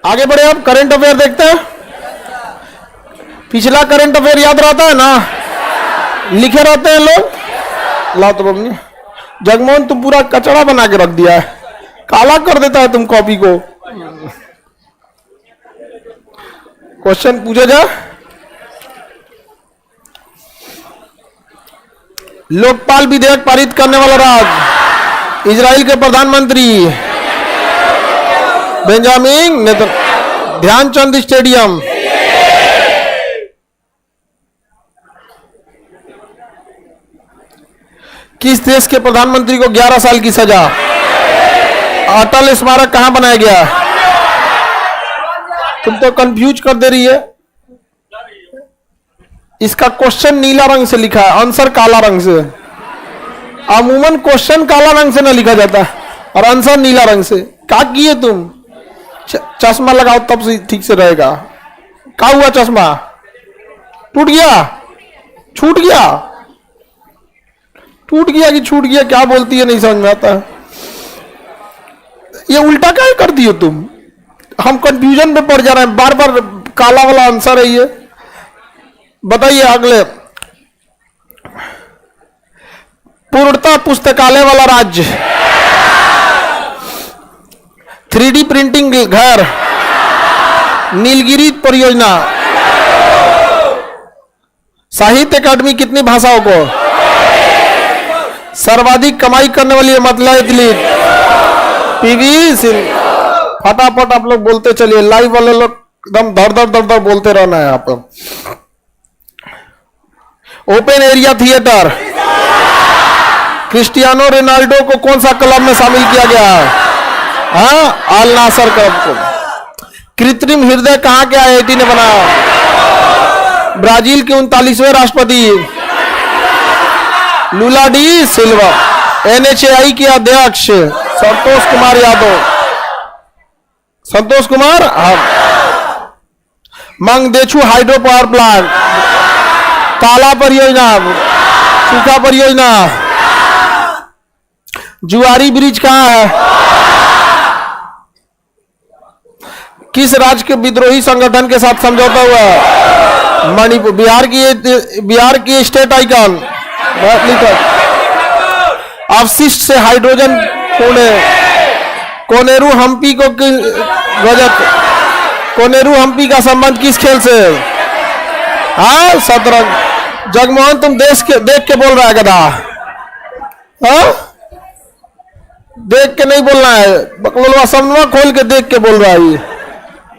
आगे बढ़े। अब करंट अफेयर देखते हैं। पिछला करंट अफेयर याद रहता है ना, लिखे रहते हैं लोग। ला तो मम्मी, जगमोहन तुम पूरा कचरा बना के रख दिया है, काला कर देता है तुम कॉपी को। क्वेश्चन पूछे जा। लोकपाल विधेयक पारित करने वाला राज्य, इजराइल के प्रधानमंत्री बेंजामिन नेतन्याहू। ध्यानचंद स्टेडियम, किस देश के प्रधानमंत्री को 11 साल की सजा। अटल स्मारक कहां बनाया गया। तुम तो कंफ्यूज कर दे रही है। इसका क्वेश्चन नीला रंग से लिखा है, आंसर काला रंग से। अमूमन क्वेश्चन काला रंग से ना लिखा जाता और आंसर नीला रंग से। क्या किए तुम। चश्मा लगाओ तब से ठीक से रहेगा। क्या हुआ, चश्मा टूट गया, छूट गया, टूट गया कि छूट गया, क्या बोलती है नहीं समझ में आता। ये उल्टा क्या कर दिए तुम। हम कंफ्यूजन में पड़ जा रहे हैं, बार बार काला वाला आंसर है ये। बताइए अगले। पूर्णतः पुस्तकालय वाला राज्य, 3D प्रिंटिंग घर, नीलगिरी परियोजना। साहित्य अकादमी कितनी भाषाओं को। सर्वाधिक कमाई करने वाली महिला एथलीट पीवी सिंधु। फटाफट आप लोग बोलते चलिए, लाइव वाले लोग एकदम धड़ धड़ धड़ धड़ बोलते रहना है आप। Open area theatre, Cristiano Ronaldo को कौन सा क्लब में शामिल किया गया है। हाँ, अल नासर क्लब को। कृत्रिम हृदय कहां के IIT ने बनाया। ब्राजील के 39वें राष्ट्रपति लूला डी सिल्वा। NHAI के अध्यक्ष Santosh Kumar Yadav. Santosh Kumar. Mangdechhu hydro power plant, काला परियोजना, सूखा परियोजना। जुआरी ब्रिज कहां है। किस राज्य के विद्रोही संगठन के साथ समझौता हुआ है। मणिपुर। बिहार की स्टेट आइकन अवशिष्ट से हाइड्रोजन पुणे। कोनेरू हम्पी को गजत। कोनेरू हम्पी का संबंध किस खेल से। हाँ, शतरंज। जगमोहन तुम देख के बोल रहा है गधा। हाँ, देख के नहीं बोलना है, बकलोलवा समनवा खोल के देख के बोल रहा है। ये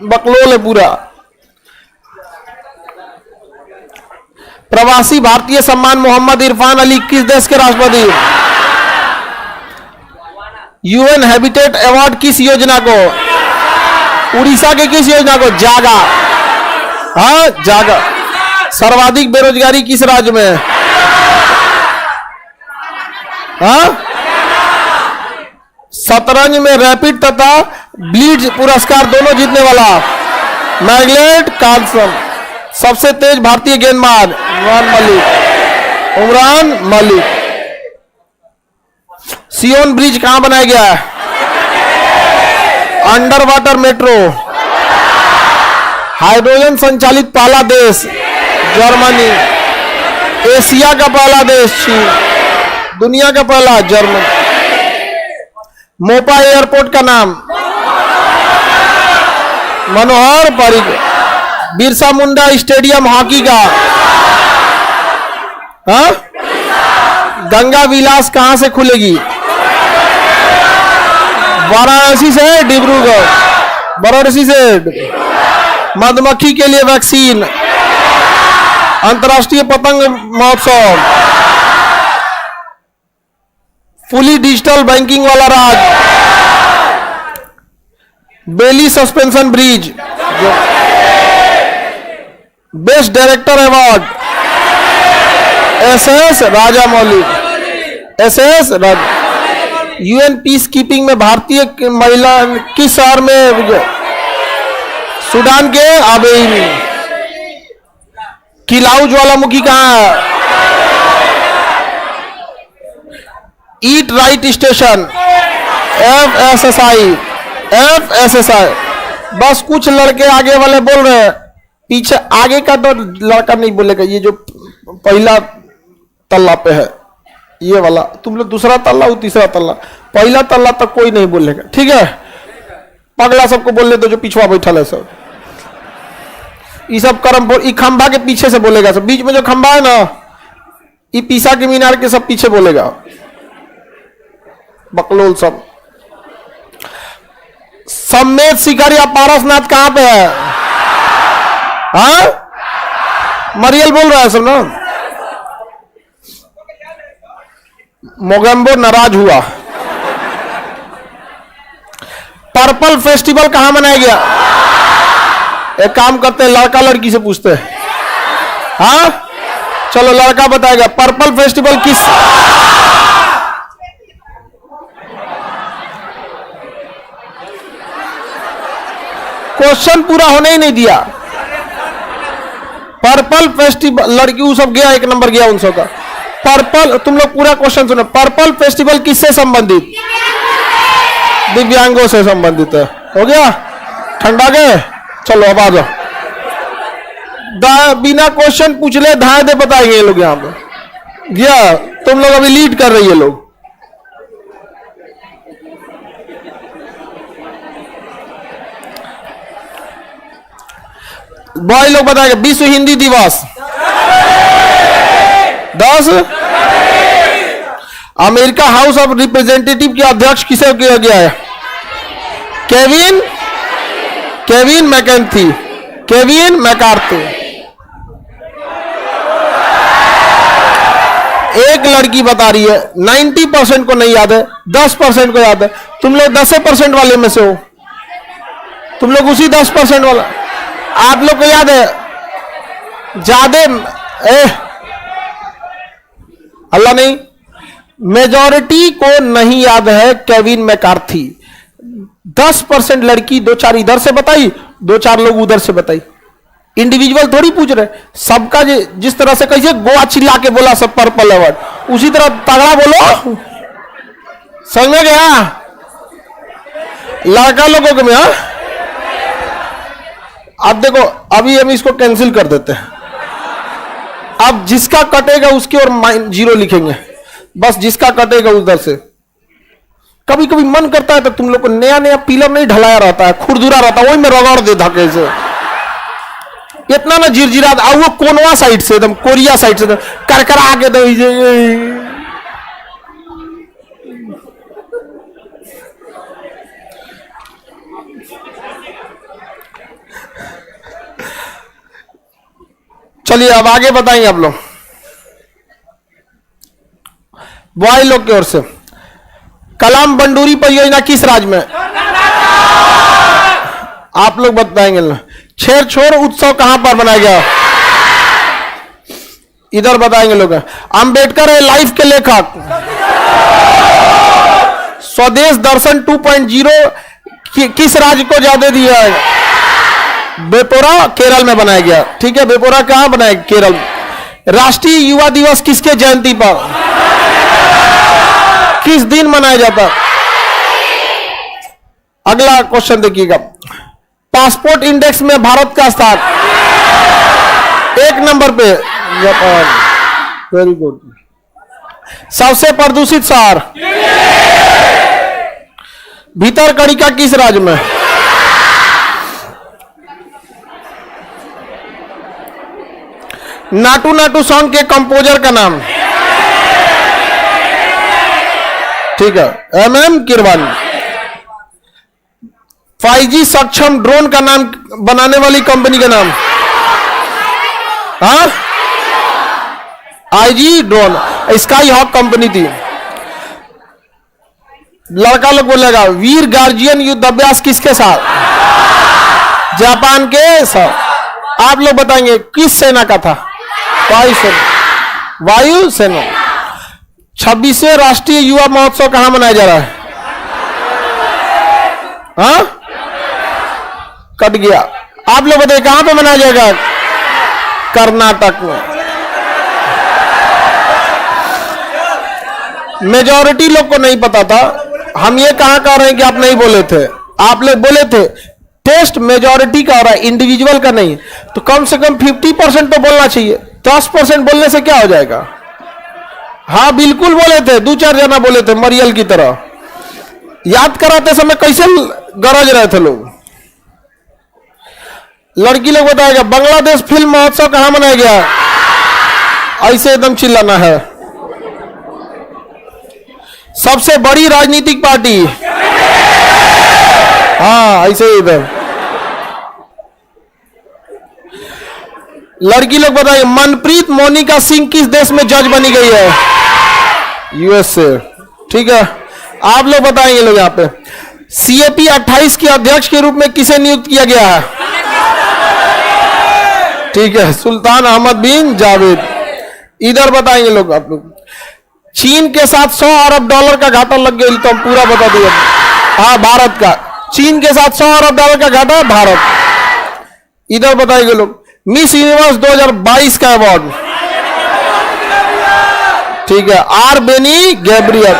बकलोल है पूरा। प्रवासी भारतीय सम्मान मोहम्मद इरफान अली किस देश के राष्ट्रपति। UN हैबिटेट अवार्ड किस योजना को। उड़ीसा के किस योजना को। जागा। हाँ, जागा। सर्वाधिक बेरोजगारी किस राज्य में। हाँ, शतरंज में रैपिड तथा ब्लीड्स पुरस्कार दोनों जीतने वाला मैग्लेट कार्लसन। सबसे तेज भारतीय गेंदबाज उमरान मलिक। सियोन ब्रिज कहां बनाया गया है। Under water metro. हाइड्रोजन संचालित पहला देश जर्मनी। एशिया का पहला देश चीन। दुनिया का पहला जर्मनी। मोपा एयरपोर्ट का नाम मनोहर पर्रिकर। बिरसा मुंडा स्टेडियम हॉकी का। हाँ, गंगा विलास कहां से खुलेगी। वाराणसी से डिब्रूगढ़। वाराणसी से। मधुमक्खी के लिए वैक्सीन। अंतर्राष्ट्रीय पतंग महोत्सव। फुली डिजिटल बैंकिंग वाला राज्य Bailey suspension bridge. Best director award SS Rajamouli. SS UN peace keeping में भारतीय महिला किस शहर में। सूडान के आबेई में। किलाउ ज्वालामुखी कहां है। ईट राइट स्टेशन FSSI बस कुछ लड़के आगे वाले बोल रहे हैं, पीछे आगे का तो लड़का नहीं बोलेगा। ये जो पहला तल्ला पे है ये वाला, तुम लोग दूसरा तल्ला वो तीसरा तल्ला, पहला तल्ला तक कोई नहीं बोलेगा, ठीक है। पगला सबको बोलने दो जो पिछवा बैठा है सब। ये सब कर्म बोल, खंभा के पीछे से बोलेगा सब, बीच में जो खंभा है ना ये पीसा के मीनार के सब पीछे बोलेगा बकलोल सब। सम्मेद सिकरिया पारसनाथ कहां पे है? हाँ मरियल बोल रहा है सब ना। मोगेम्बो नाराज हुआ। पर्पल फेस्टिवल कहां मनाया गया? एक काम करते हैं लड़का लड़की से पूछते हैं। हाँ चलो लड़का बताएगा पर्पल फेस्टिवल किस क्वेश्चन पूरा होने ही नहीं दिया। पर्पल फेस्टिवल लड़की वो सब गया, एक नंबर गया उन सब का। पर्पल तुम लोग पूरा क्वेश्चन सुनो। पर्पल फेस्टिवल किससे संबंधित? दिव्यांगों से संबंधित है। हो गया? ठंडा गए? चलो अब आ जाओ। बिना क्वेश्चन पूछ ले धाए दे बताएंगे ये लोग यहां पे। गया तुम लोग अभी लीड कर रही है लोग। बॉय लोग बताएंगे विश्व हिंदी दिवस 10। अमेरिका हाउस ऑफ रिप्रेजेंटेटिव के अध्यक्ष किसे किया गया है? Kevin McCarthy, Kevin McCarthy. एक लड़की बता रही है 90% को नहीं याद है, 10% को याद है। तुम लोग 10% वाले में से हो, तुम लोग उसी 10% वाला। आप लोग को याद है ज्यादा अल्लाह नहीं, मेजॉरिटी को नहीं याद है केविन मैकार्थी। 10% लड़की 2-4 इधर से बताई, 2-4 लोग उधर से बताई। इंडिविजुअल थोड़ी पूछ रहे, सबका जिस तरह से कैसे गोवा चिल्ला के बोला सब पर्पल अवार्ड, उसी तरह तगड़ा बोलो। समझ में गया? लड़का लोगों को में। हाँ अब देखो अभी हम इसको कैंसिल कर देते हैं। अब जिसका कटेगा उसकी और -0 लिखेंगे, बस जिसका कटेगा उधर से। कभी कभी मन करता है तो तुम लोग को नया नया पिलर नहीं ढलाया रहता है, खुरदुरा रहता है, वही में रगड़ दे धक्के से। इतना ना झिरझिरा वो कोनवा साइड से एकदम कोरिया साइड से करकरा के दो। चलिए अब आगे बताएंगे आप लोग बॉय लोग की ओर से। कलाम बंडूरी परियोजना किस राज्य में? आप लोग बताएंगे ना। छेरछोर उत्सव कहां पर बनाया गया? इधर बताएंगे लोग। अंबेडकर है लाइफ के लेखक। स्वदेश दर्शन 2.0 किस राज्य को ज्यादा दिया है? बेपोरा केरल में बनाया गया। ठीक है, बेपोरा कहां बनाया? केरल में। राष्ट्रीय युवा दिवस किसके जयंती पर किस दिन मनाया जाता? अगला क्वेश्चन देखिएगा। पासपोर्ट इंडेक्स में भारत का स्थान 1 नंबर पे जापान। Very good. सबसे प्रदूषित शहर भीतरकनिका किस राज्य में? नाटू नाटू सॉन्ग के कंपोजर का नाम? ठीक है, MM किरवानी। 5G सक्षम ड्रोन का नाम बनाने वाली कंपनी का नाम? हाँ IG drone, Sky Hawk company थी। लड़का लोग बोलेगा वीर गार्जियन युद्ध अभ्यास किसके साथ? जापान के साथ। आप लोग बताएंगे किस सेना का था? वायु सेना। 26वें राष्ट्रीय युवा महोत्सव कहां मनाया जा रहा है? हाँ कट गया। आप लोग बताइए कहां पे मनाया जाएगा? कर्नाटक में। मेजॉरिटी लोग को नहीं पता था। हम ये कहां कह रहे हैं कि आप नहीं बोले थे। आप लोग बोले थे टेस्ट मेजॉरिटी का हो रहा है, इंडिविजुअल का नहीं। तो कम से कम 50% तो बोलना चाहिए। 10% बोलने से क्या हो जाएगा? हाँ बिल्कुल बोले थे, 2-4 जना बोले थे मरियल की तरह। याद कराते समय कैसे गरज रहे थे लोग। लड़की लोग बताएगा बांग्लादेश फिल्म महोत्सव कहां मनाया गया? ऐसे एकदम चिल्लाना है। सबसे बड़ी राजनीतिक पार्टी, हाँ ऐसे ही इधर। लड़की लोग बताइए मनप्रीत मोनिका सिंह किस देश में जज बनी गई है? यूएस से। ठीक है, आप लोग बताएंगे लोग यहाँ पे। CAP 28 के अध्यक्ष के रूप में किसे नियुक्त किया गया है? ठीक है, सुल्तान अहमद बिन जावेद। इधर बताएंगे लोग आप लोग। चीन के साथ $100 अरब का घाटा लग गया, तो हम पूरा बता देंगे। हाँ भारत का, चीन के साथ $100 अरब का घाटा है भारत। इधर बताएंगे लोग मिस यूनिवर्स 2022 का अवार्ड, ठीक है, आर बेनी गैब्रियल।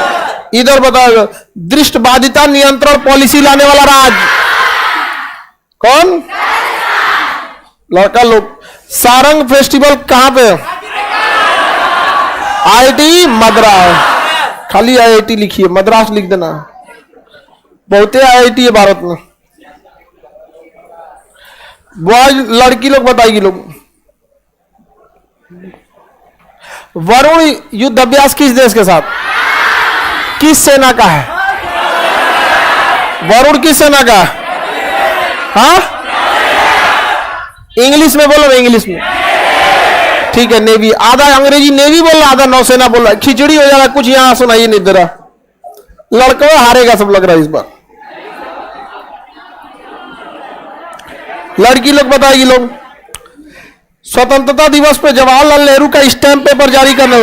इधर बताएगा दृष्टिबाधिता नियंत्रण पॉलिसी लाने वाला राज्य कौन? लड़का लोग। सारंग फेस्टिवल कहां पे? IIT मद्रास। खाली IIT लिखिए, मद्रास लिख देना। बहुते IIT है भारत में। बॉयज लड़की लोग बताएगी लोग। वरुण युद्ध अभ्यास किस देश के साथ, किस सेना का है? वरुण किस सेना का? हाँ इंग्लिश में बोलो, इंग्लिश में। ठीक है, नेवी। आधा अंग्रेजी नेवी बोल रहा, आधा नौसेना बोल रहा। खिचड़ी हो जा रहा, कुछ यहां सुनाइए नहीं दे रहा। लड़का हारेगा सब लग रहा है इस बार। लड़की लोग बताएगी लोग। स्वतंत्रता दिवस पर जवाहरलाल नेहरू का स्टैम्प पेपर जारी करना।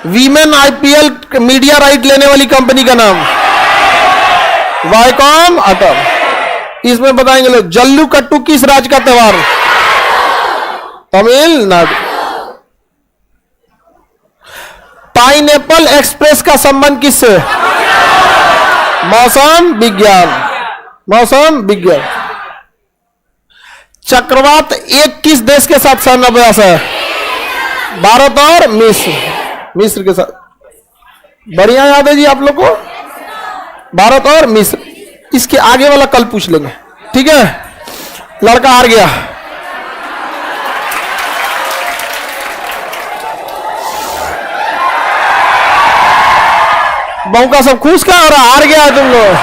वीमेन IPL मीडिया राइट लेने वाली कंपनी का नाम वायकॉम अटल। इसमें बताएंगे लोग जल्लीकट्टू किस राज्य का त्योहार? तमिलनाडु। पाइनएप्पल एक्सप्रेस का संबंध किससे? मौसम विज्ञान, मौसम विज्ञान। चक्रवात 1 किस देश के साथ सैन्य अभ्यास है? भारत और मिस्र, मिस्र के साथ। बढ़िया याद है जी आप लोग को, भारत और मिस्र। इसके आगे वाला कल पूछ लेंगे, ठीक है। लड़का हार गया। बहू का सब खुश क्या हो रहा? हार गया तुम लोग।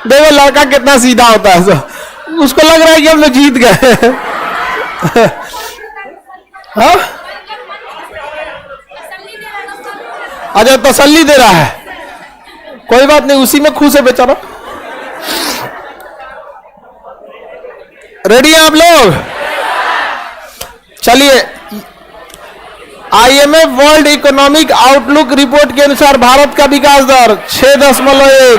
देखो लड़का कितना सीधा होता है, सब उसको लग रहा है कि हम लोग जीत गए। हाँ? अच्छा तसल्ली दे रहा है, कोई बात नहीं, उसी में खुश है बेचारा। रेडी हैं आप लोग? चलिए, IMF world economic outlook report के अनुसार भारत का विकास दर 6.1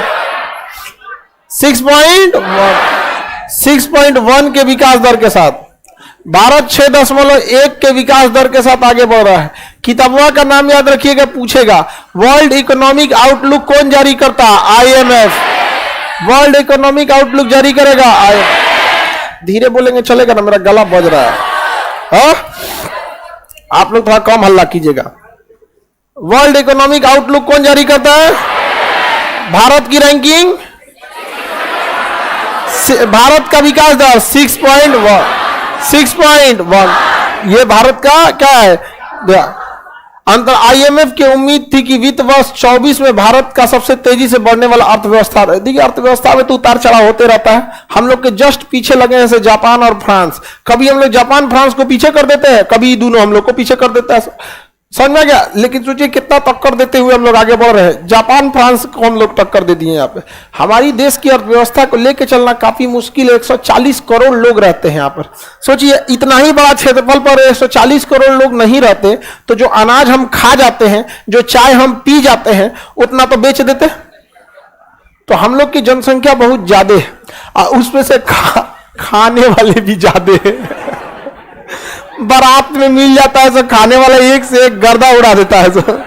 6.1 के विकास दर के साथ भारत 6.1 के विकास दर के साथ आगे बढ़ रहा है। किताबवा का नाम याद रखिएगा, पूछेगा वर्ल्ड इकोनॉमिक आउटलुक कौन जारी करता है? IMF। वर्ल्ड इकोनॉमिक आउटलुक जारी करेगा IMF। धीरे बोलेंगे चलेगा ना, मेरा गला बज रहा है। हाँ? आप लोग थोड़ा कम हल्ला कीजिएगा। वर्ल्ड इकोनॉमिक आउटलुक कौन जारी करता है? भारत की रैंकिंग, भारत का विकास दर 6.1। ये भारत का क्या है? अंतर IMF की उम्मीद थी कि वित्त वर्ष 24 में भारत का सबसे तेजी से बढ़ने वाला अर्थव्यवस्था है। देखिए अर्थव्यवस्था में तो उतार चढ़ाव होते रहता है। हम लोग के जस्ट पीछे लगे हैं जैसे जापान और फ्रांस। कभी हम लोग जापान फ्रांस को पीछे कर देते हैं, कभी दोनों हम लोग को पीछे कर देता है। समझ में गया? लेकिन सोचिए कितना टक्कर देते हुए हम लोग आगे बढ़ रहे हैं। जापान फ्रांस को हम लोग टक्कर दे दिए यहाँ पे। हमारी देश की अर्थव्यवस्था को लेकर चलना काफी मुश्किल है। 140 करोड़ लोग रहते हैं यहाँ पर। सोचिए इतना ही बड़ा क्षेत्रफल पर 140 करोड़ लोग नहीं रहते तो जो अनाज हम खा जाते हैं, जो चाय हम पी जाते हैं, उतना तो बेच देते। तो हम लोग की जनसंख्या बहुत ज्यादा है, उसमें से खाने वाले भी ज्यादा है। बारात में मिल जाता है, सब खाने वाला एक से एक गर्दा उड़ा देता है। सब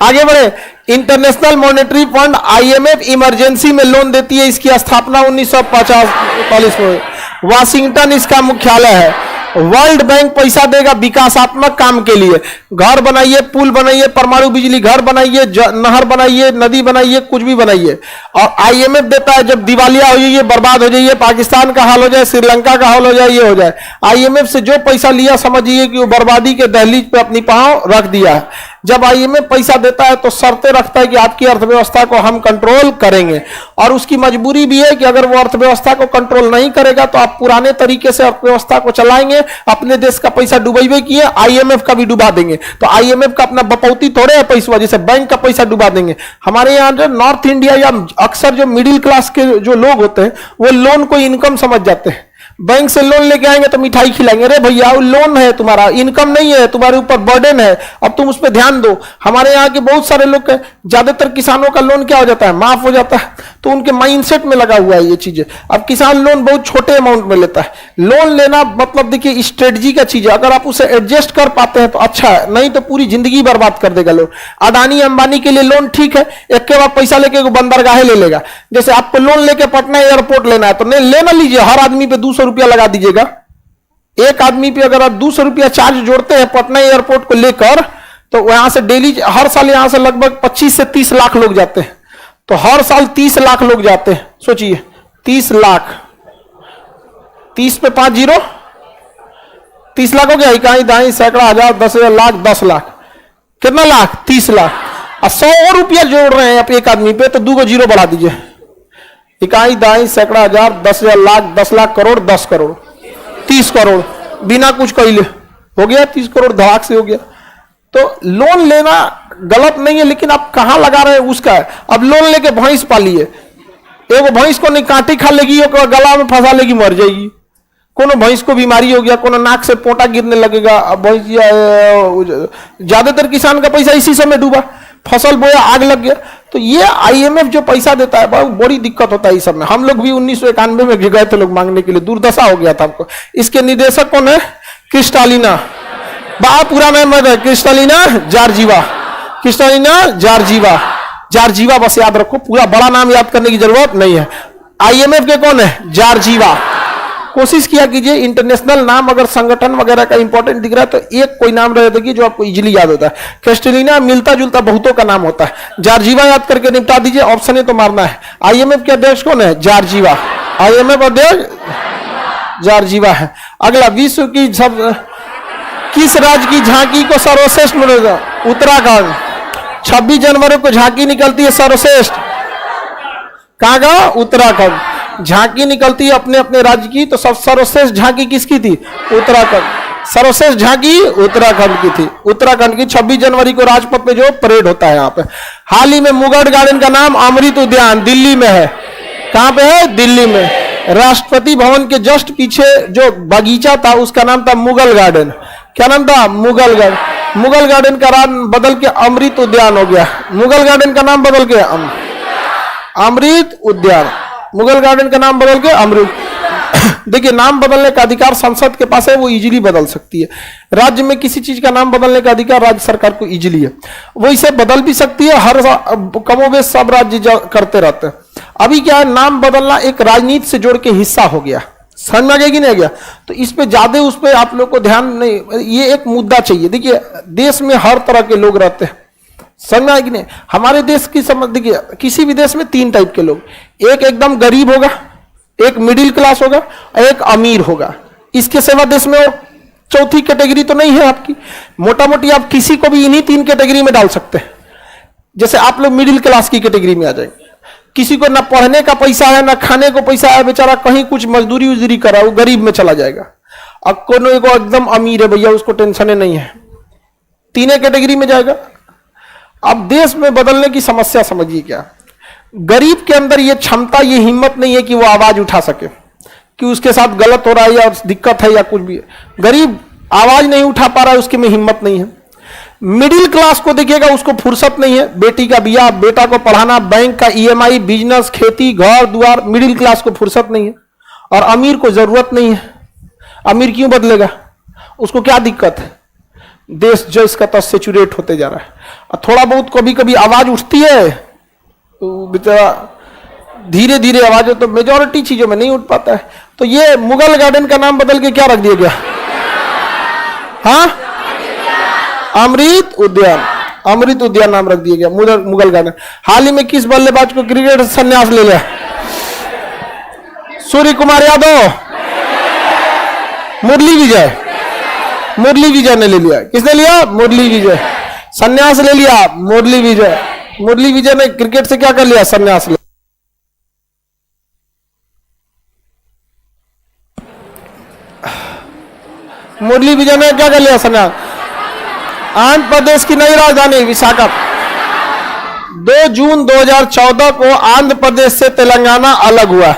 आगे बढ़े। International monetary fund IMF emergency में लोन देती है। इसकी स्थापना 1945 में। वाशिंगटन इसका मुख्यालय है। वर्ल्ड बैंक पैसा देगा विकासात्मक काम के लिए, घर बनाइए, पुल बनाइए, परमाणु बिजली घर बनाइए, नहर बनाइए, नदी बनाइए, कुछ भी बनाइए। और IMF देता है जब दिवालिया हो जाइए, बर्बाद हो जाइए, पाकिस्तान का हाल हो जाए, श्रीलंका का हाल हो जाए, ये हो जाए। IMF से जो पैसा लिया समझिए कि वो बर्बादी के दहलीज पे अपनी पांव रख दिया है। जब IMF पैसा देता है तो शर्तें रखता है कि आपकी अर्थव्यवस्था को हम कंट्रोल करेंगे, और उसकी मजबूरी भी है कि अगर वो अर्थव्यवस्था को कंट्रोल नहीं करेगा तो आप पुराने तरीके से अर्थव्यवस्था को चलाएंगे, अपने देश का पैसा डुबाइबे किए, IMF का भी डुबा देंगे। तो IMF का अपना बपौती थोड़े है पैसा, जैसे बैंक का पैसा डुबा देंगे। हमारे यहाँ जो नॉर्थ इंडिया या अक्सर जो मिडिल क्लास के जो लोग होते हैं वो लोन को इनकम समझ जाते हैं। बैंक से लोन लेके आएंगे तो मिठाई खिलाएंगे, अरे भैया वो लोन है, तुम्हारा इनकम नहीं है, तुम्हारे ऊपर बर्डन है, अब तुम उस पर ध्यान दो। हमारे यहाँ के बहुत सारे लोग, ज्यादातर किसानों का लोन क्या हो जाता है, माफ हो जाता है। तो उनके माइंडसेट में लगा हुआ है ये चीजें। अब किसान लोन बहुत छोटे अमाउंट में लेता है। लोन लेना मतलब देखिए स्ट्रेटजी का चीज है, अगर आप उसे एडजस्ट कर पाते हैं तो अच्छा है, नहीं तो पूरी जिंदगी बर्बाद कर देगा लोन। अडानी अंबानी के लिए लोन ठीक है, एक के बाद पैसा लेके बंदरगाहे ले लेगा। जैसे आपको लोन लेके पटना एयरपोर्ट लेना है तो लेना लीजिए, हर आदमी पे 200 रुपया लगा दीजिएगा। एक आदमी पे अगर आप 200 रुपया चार्ज जोड़ते हैं पटना एयरपोर्ट को लेकर, तो वहां से डेली हर साल यहां से लगभग 25 से 30 लाख लोग जाते हैं। तो हर साल 30 लाख लोग जाते हैं, सोचिए 30 लाख, 30 पे 5 जीरो, 30 लाख हो गया। इकाई दाई सैकड़ा हजार 10,000 लाख 10 लाख, कितना लाख, 30 लाख। और 100 रुपया जोड़ रहे हैं आप एक आदमी पे, तो 2 को जीरो बढ़ा दीजिए। इकाई दाई सैकड़ा हजार 10,000 लाख 10 लाख करोड़ 10 करोड़ 30 करोड़ बिना कुछ कहले हो गया, 30 करोड़ धड़ाक से हो गया। तो लोन लेना गलत नहीं है, लेकिन आप कहां लगा रहे हैं उसका है। अब लोन लेके भैंस पालिए, एगो भैंस को नहीं कांटी खा लेगी, गला में फंसा लेगी, मर जाएगी। कोनो भैंस को बीमारी हो गया, कोनो नाक से पोटा गिरने लगेगा। अब भैंस, ज्यादातर किसान का पैसा इसी समय डूबा, फसल बोया आग लग गया। तो ये IMF जो पैसा देता है बहुत बड़ी दिक्कत होता है इस सब में। हम लोग भी 1991 में गए थे लोग मांगने के लिए, दुर्दशा हो गया था हमको। इसके निदेशक कौन है, क्रिस्टालिना, बड़ा पूरा नाम है Kristalina Georgieva, Kristalina Georgieva, Georgieva बस याद रखो, पूरा बड़ा नाम याद करने की जरूरत नहीं है। IMF के कौन है, जॉर्जिवा। कोशिश किया कीजिए इंटरनेशनल नाम अगर संगठन वगैरह का इंपॉर्टेंट दिख रहा है तो एक कोई नाम रहे देखिए जो आपको इजीली याद होता है। क्रिस्टालिना मिलता जुलता बहुतों का नाम होता है, जॉर्जिवा याद करके निपटा दीजिए, ऑप्शन है तो मारना है। IMF के अध्यक्ष कौन है, जॉर्जिवा, IMF अध्यक्ष जॉर्जिवा है। अगला, विश्व की सब किस राज्य की झांकी को सर्वश्रेष्ठ माना, उत्तराखंड। 26 जनवरी को झांकी निकलती है सर्वश्रेष्ठ, कहां का, उत्तराखंड। झांकी निकलती है अपने अपने राज्य की, तो सब सर्वश्रेष्ठ झांकी किसकी थी, उत्तराखंड। सर्वश्रेष्ठ झांकी उत्तराखंड की थी, उत्तराखंड की। 26 जनवरी को राजपथ पे जो परेड होता है यहाँ पे। हाल ही में मुगल गार्डन का नाम अमृत उद्यान दिल्ली में है, कहां पे है, दिल्ली में। राष्ट्रपति भवन के जस्ट पीछे जो बगीचा था उसका नाम था मुगल गार्डन, क्या नाम था, मुगल गार्डन। मुगल गार्डन का नाम बदल के अमृत उद्यान हो गया, मुगल गार्डन का नाम बदल के अमृत उद्यान, मुगल गार्डन का नाम बदल के अमृत। देखिए नाम बदलने का अधिकार संसद के पास है, वो इजीली बदल सकती है। राज्य में किसी चीज का नाम बदलने का अधिकार राज्य सरकार को इजीली है, वो इसे बदल भी सकती है। हर कमोबेश सब राज्य करते रहते हैं। अभी क्या है, नाम बदलना एक राजनीति से जोड़ के हिस्सा हो गया, समझ में आ गया कि नहीं आ गया। तो इस पे ज्यादा उस पर आप लोग को ध्यान नहीं, ये एक मुद्दा चाहिए। देखिए देश में हर तरह के लोग रहते हैं, समझ में आएगी नहीं। हमारे देश की समझ, देखिए किसी भी देश में 3 टाइप के लोग, एक एकदम गरीब होगा, एक मिडिल क्लास होगा, एक अमीर होगा। इसके सिवा देश में और चौथी कैटेगरी तो नहीं है आपकी। मोटा मोटी आप किसी को भी इन्हीं 3 कैटेगरी में डाल सकते हैं। जैसे आप लोग मिडिल क्लास की कैटेगरी में आ जाएंगे, किसी को ना पढ़ने का पैसा है ना खाने को पैसा है, बेचारा कहीं कुछ मजदूरी उजदूरी करा, वो गरीब में चला जाएगा। अब कोनो को एकदम अमीर है भैया, उसको टेंशन नहीं है, 3 कैटेगरी में जाएगा। अब देश में बदलने की समस्या समझिए क्या, गरीब के अंदर ये क्षमता, ये हिम्मत नहीं है कि वो आवाज उठा सके कि उसके साथ गलत हो रहा है या दिक्कत है या कुछ भी है। गरीब आवाज नहीं उठा पा रहा है, उसके में हिम्मत नहीं है। मिडिल क्लास को देखिएगा, उसको फुर्सत नहीं है, बेटी का बियाह, बेटा को पढ़ाना, बैंक का ईएमआई, बिजनेस, खेती, घर द्वार, मिडिल क्लास को फुर्सत नहीं है। और अमीर को जरूरत नहीं है। अमीर क्यों बदलेगा, उसको क्या दिक्कत है? देश जो इसका तस सेचुरेट होते जा रहा है। और थोड़ा बहुत कभी कभी आवाज उठती है तो बेचारा धीरे धीरे आवाज हो, तो मेजॉरिटी चीजों में नहीं उठ पाता है। तो ये मुगल गार्डन का नाम बदल के क्या रख दिया गया? हाँ, अमृत उद्यान। अमृत उद्यान नाम रख दिया गया मुगल गार्डन। हाल ही में किस बल्लेबाज को क्रिकेट संन्यास ले लिया? सूर्य कुमार यादव, मुरली विजय। मुरली विजय ने ले लिया। किसने लिया? मुरली विजय। संन्यास ले लिया मुरली विजय। मुरली विजय ने क्रिकेट से क्या कर लिया? संन्यास ले। मुरली विजय ने क्या कर लिया? संन्यास। आंध्र प्रदेश की नई राजधानी विशाखापट्टनम। 2 जून 2014 को आंध्र प्रदेश से तेलंगाना अलग हुआ।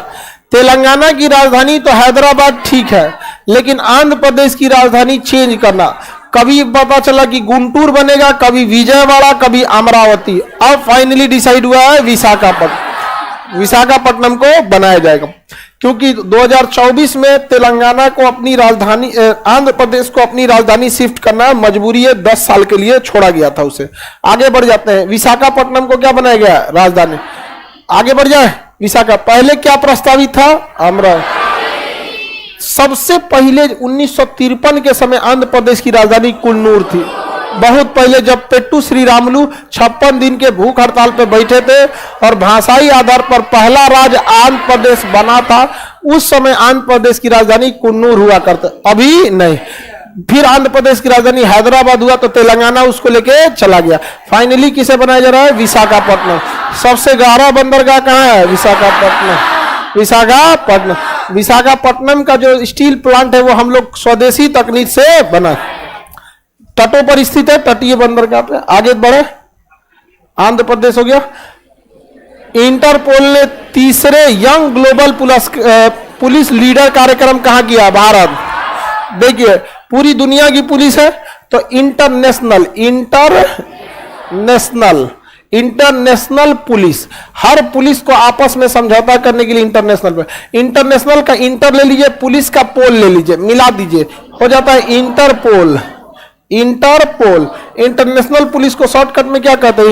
तेलंगाना की राजधानी तो हैदराबाद ठीक है, लेकिन आंध्र प्रदेश की राजधानी चेंज करना, कभी पता चला कि गुंटूर बनेगा, कभी विजयवाड़ा, कभी अमरावती। अब फाइनली डिसाइड हुआ है विशाखापट्टनम को बनाया जाएगा, क्योंकि 2024 में तेलंगाना को अपनी राजधानी, आंध्र प्रदेश को अपनी राजधानी शिफ्ट करना मजबूरी है। 10 साल के लिए छोड़ा गया था उसे। आगे बढ़ जाते हैं। विशाखापट्टनम को क्या बनाया गया? राजधानी। आगे बढ़ जाए। विशाखा, पहले क्या प्रस्तावित था? अमरावती। सबसे पहले 1953 के समय आंध्र प्रदेश की राजधानी कुन्नूर थी। बहुत पहले, जब पेट्टू श्रीरामुलु 56 दिन के भूख हड़ताल पर बैठे थे और भाषाई आधार पर पहला राज्य आंध्र प्रदेश बना था, उस समय आंध्र प्रदेश की राजधानी कुन्नूर हुआ करता, अभी नहीं। फिर आंध्र प्रदेश की राजधानी हैदराबाद हुआ तो तेलंगाना उसको लेके चला गया। फाइनली किसे बनाया जा रहा है? विशाखापट्टनम। सबसे गहरा बंदरगाह कहाँ है? विशाखापट्टनम। विशाखापट्टनम। विशाखापट्टनम का जो स्टील प्लांट है वो हम लोग स्वदेशी तकनीक से बना, तटों पर स्थित है, तटीय बंदरगाह पे। आगे बढ़े। आंध्र प्रदेश हो गया। इंटरपोल ने तीसरे यंग ग्लोबल पुलिस लीडर कार्यक्रम कहां किया? भारत। देखिए, पूरी दुनिया की पुलिस है तो इंटरनेशनल पुलिस, हर पुलिस को आपस में समझौता करने के लिए इंटरनेशनल का इंटर ले लीजिए, पुलिस का पोल ले लीजिए, मिला दीजिए, हो जाता है इंटरपोल। इंटरनेशनल पुलिस को शॉर्टकट में क्या कहते हैं?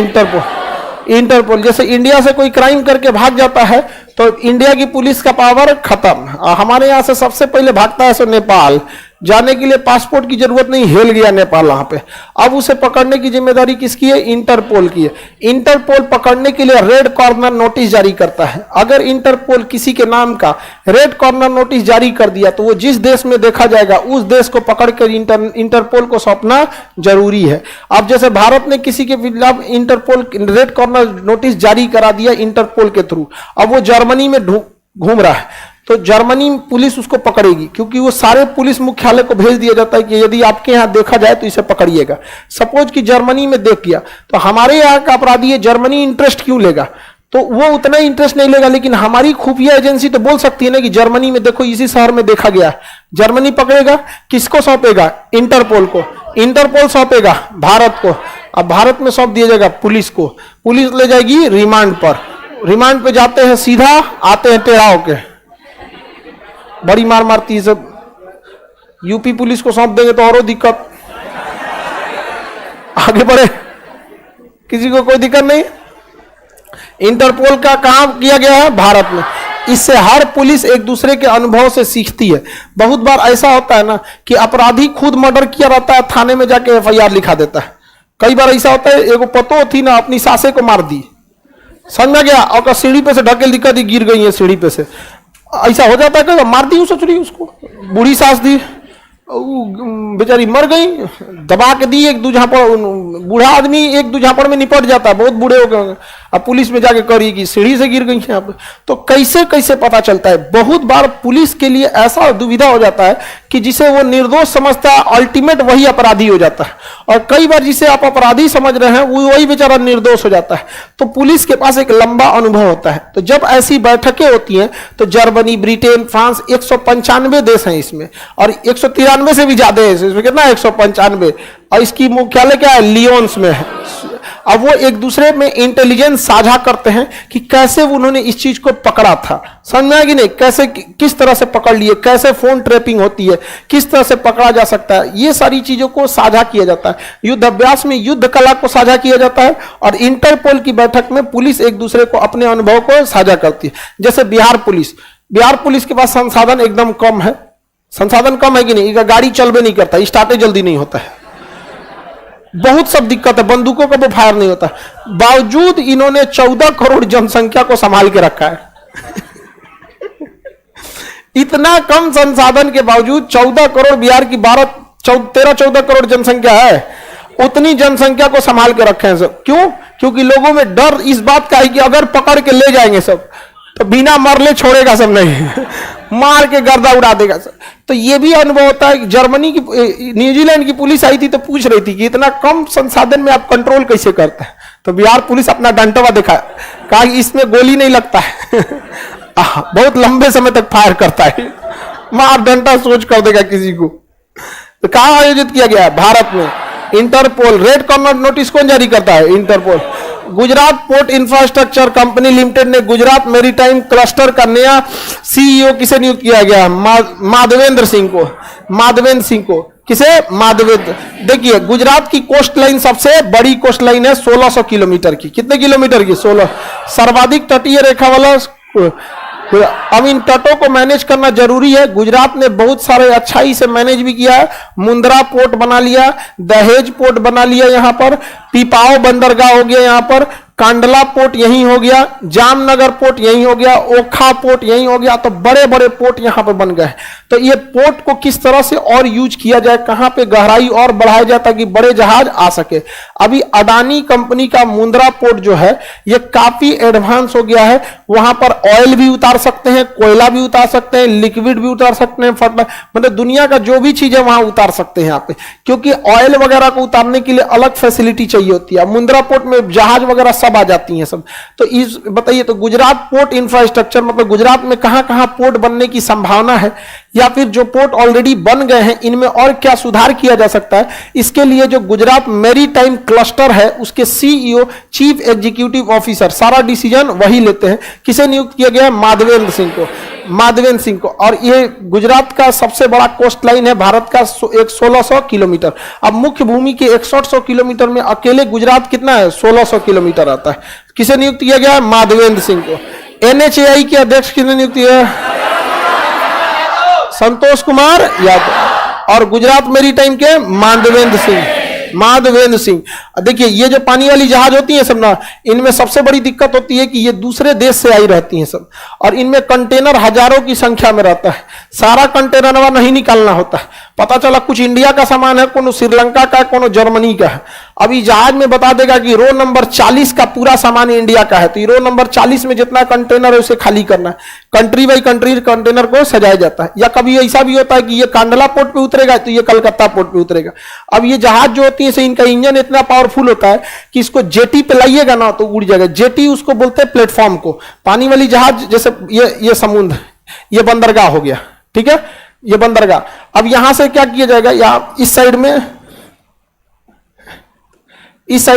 इंटरपोल। जैसे इंडिया से कोई क्राइम करके भाग जाता है तो इंडिया की पुलिस का पावर खत्म। हमारे यहाँ से सबसे पहले भागता है सो नेपाल। जाने के लिए पासपोर्ट की जरूरत नहीं, हिल गया नेपाल वहां पे। अब उसे पकड़ने की जिम्मेदारी किसकी है? इंटरपोल की है। इंटरपोल पकड़ने के लिए रेड कॉर्नर नोटिस जारी करता है। अगर इंटरपोल किसी के नाम का रेड कॉर्नर नोटिस जारी कर दिया तो वो जिस देश में देखा जाएगा उस देश को पकड़कर इंटरपोल को सौंपना जरूरी है। अब जैसे भारत ने किसी के खिलाफ इंटरपोल रेड कॉर्नर नोटिस जारी करा दिया इंटरपोल के थ्रू, अब वो जर्मनी में घूम रहा है तो जर्मनी पुलिस उसको पकड़ेगी, क्योंकि वो सारे पुलिस मुख्यालय को भेज दिया जाता है कि यदि आपके यहाँ देखा जाए तो इसे पकड़िएगा। सपोज कि जर्मनी में देख किया तो हमारे यहाँ का अपराधी है, जर्मनी इंटरेस्ट क्यों लेगा? तो वो उतना इंटरेस्ट नहीं लेगा, लेकिन हमारी खुफिया एजेंसी तो बोल सकती है ना कि जर्मनी में देखो, इसी शहर में देखा गया। जर्मनी पकड़ेगा, किसको सौंपेगा? इंटरपोल को। इंटरपोल सौंपेगा भारत को। अब भारत में सौंप दिया जाएगा पुलिस को। पुलिस ले जाएगी रिमांड पर। रिमांड पे जाते हैं, सीधा आते हैं टेढ़ा होके, बड़ी मार मारती है सब। यूपी पुलिस को सौंप देंगे तो और दिक्कत। आगे बढ़े, किसी को कोई दिक्कत नहीं। इंटरपोल का काम किया गया है भारत में। इससे हर पुलिस एक दूसरे के अनुभव से सीखती है। बहुत बार ऐसा होता है ना कि अपराधी खुद मर्डर किया रहता है, थाने में जाके एफआईआर लिखा देता है। कई बार ऐसा होता है, एगो पतो थी ना, अपनी सासे को मार दी, समझ में गया, और सीढ़ी पे से ढकेल दिक्कत दी, गिर गई है सीढ़ी पे से। ऐसा हो जाता है कि मार दी सोच रही उसको, बूढ़ी सास दी, बेचारी मर गई, दबा के दी एक दो झापड़। बूढ़ा आदमी एक दो झापड़ में निपट जाता है, बहुत बूढ़े हो गए। अब पुलिस में जाके करी कि सीढ़ी से गिर गई यहाँ पे, तो कैसे कैसे पता चलता है। बहुत बार पुलिस के लिए ऐसा दुविधा हो जाता है कि जिसे वो निर्दोष समझता है, अल्टीमेट वही अपराधी हो जाता है। और कई बार जिसे आप अपराधी समझ रहे हैं वो वही बेचारा निर्दोष हो जाता है। तो पुलिस के पास एक लंबा अनुभव होता है। तो जब ऐसी बैठकें होती हैं तो जर्मनी, ब्रिटेन, फ्रांस, 195 देश हैं इसमें, और 143 195 से भी ज्यादा है, इसमें कितना 195, और इसकी मुख्यालय क्या है, लियोन्स में है। अब वो एक दूसरे में इंटेलिजेंस साझा करते हैं कि कैसे उन्होंने इस चीज को पकड़ा था, समझ में आया कि नहीं, कैसे किस तरह से पकड़ लिए, कैसे फोन ट्रैपिंग होती है, किस तरह से पकड़ा जा सकता है, ये सारी चीजों को साझा किया जाता है। युद्ध अभ्यास में युद्ध कला को साझा किया जाता है, और इंटरपोल की बैठक में पुलिस एक दूसरे को अपने अनुभव को साझा करती है। जैसे बिहार पुलिस के पास संसाधन एकदम कम है, संसाधन कम है कि नहीं, गाड़ी चलबे नहीं करता, स्टार्टे जल्दी नहीं होता है, बहुत सब दिक्कत है, बंदूकों का भी फायर नहीं होता, बावजूद इन्होंने 14 करोड़ जनसंख्या को संभाल के रखा है। इतना कम संसाधन के बावजूद 14 करोड़, बिहार की 13-14 करोड़ जनसंख्या है, उतनी जनसंख्या को संभाल के रखे हैं सब। क्यों? क्योंकि लोगों में डर इस बात का है कि अगर पकड़ के ले जाएंगे सब तो बिना मरले छोड़ेगा सब नहीं, मार के गर्दा उड़ा देगा सब। तो ये भी अनुभव होता है। जर्मनी की, न्यूजीलैंड की पुलिस आई थी तो पूछ रही थी कि इतना कम संसाधन में आप कंट्रोल कैसे करते हैं, तो बिहार पुलिस अपना डंटवा दिखा, कहा इसमें गोली नहीं लगता है, बहुत लंबे समय तक फायर करता है, मार डंटा सोच कर देगा किसी को। तो कहां आयोजित किया गया है? भारत में। इंटरपोल रेड कॉर्नर नोटिस कौन जारी करता है? Interpol. Gujarat Port Infrastructure Company Limited ने गुजरात मेरीटाइम क्लस्टर का नया सीईओ किसे नियुक्त किया गया? माधवेंद्र सिंह को। किसे? माधवेंद्र। देखिए, गुजरात की कोस्ट लाइन सबसे बड़ी कोस्ट लाइन है 1600 किलोमीटर की। कितने किलोमीटर की? 16। सर्वाधिक तटीय रेखा वाला। अब इन तटों को मैनेज करना जरूरी है। गुजरात ने बहुत सारे अच्छाई से मैनेज भी किया है। मुंद्रा पोर्ट बना लिया, दहेज पोर्ट बना लिया, यहां पर पिपाओ बंदरगाह हो गया, यहां पर कांडला पोर्ट यहीं हो गया, जामनगर पोर्ट यहीं हो गया, ओखा पोर्ट यहीं हो गया। तो बड़े बड़े पोर्ट यहां पर बन गए। तो ये पोर्ट को किस तरह से और यूज किया जाए, कहां पे गहराई और बढ़ाया जाए ताकि बड़े जहाज आ सके। अभी अडानी कंपनी का मुंद्रा पोर्ट जो है ये काफी एडवांस हो गया है। वहां पर ऑयल भी उतार सकते हैं, कोयला भी उतार सकते हैं, लिक्विड भी उतार सकते हैं, मतलब दुनिया का जो भी चीज है वहां उतार सकते हैं यहाँ पे, क्योंकि ऑयल वगैरह को उतारने के लिए अलग फैसिलिटी चाहिए होती है। मुंद्रा पोर्ट में जहाज वगैरह सब आ जाती हैं सब। तो इस बताइए, तो गुजरात पोर्ट इंफ्रास्ट्रक्चर मतलब गुजरात में कहां कहां पोर्ट बनने की संभावना है, या फिर जो पोर्ट ऑलरेडी बन गए हैं इनमें और क्या सुधार किया जा सकता है। इसके लिए जो गुजरात मैरीटाइम क्लस्टर है उसके सीईओ, चीफ एग्जीक्यूटिव ऑफिसर, सारा डिसीजन वही लेते हैं। किसे नियुक्त किया गया? माधवेंद्र सिंह को। और ये गुजरात का सबसे बड़ा कोस्ट लाइन है भारत का, 1600 किलोमीटर। अब मुख्य भूमि के 6100 किलोमीटर में अकेले गुजरात कितना है? 1600 किलोमीटर आता है। किसे नियुक्त किया गया? माधवेंद्र सिंह को। NHAI के अध्यक्ष किसे नियुक्त किया? संतोष कुमार यादव। और गुजरात मेरीटाइम के माधवेंद्र सिंह। देखिए, ये जो पानी वाली जहाज होती है सब ना, इनमें सबसे बड़ी दिक्कत होती है कि ये दूसरे देश से आई रहती हैं सब, और इनमें कंटेनर हजारों की संख्या में रहता है। सारा कंटेनर नहीं निकालना होता है। पता चला कुछ इंडिया का सामान है, कोनो श्रीलंका का, कोनो जर्मनी का है। अभी जहाज में बता देगा कि रो नंबर 40 का पूरा सामान इंडिया का है, तो रो नंबर 40 में जितना कंटेनर है उसे खाली करना है। कंट्री बाई कंट्री कंटेनर को सजाया जाता है। या कभी ऐसा भी होता है कि ये कांडला पोर्ट पे उतरेगा तो ये कलकत्ता पोर्ट पे उतरेगा। अब ये जहाज जो होती है इनका इंजन इतना पावरफुल होता है कि इसको जेटी पे लाइएगा ना तो उड़ जाएगा। जेटी उसको बोलते हैं प्लेटफॉर्म को। पानी वाली जहाज जैसे ये समुद्र, ये बंदरगाह हो गया, ठीक है, ये बंदरगाह। अब यहां से क्या किया जाएगा, या इस साइड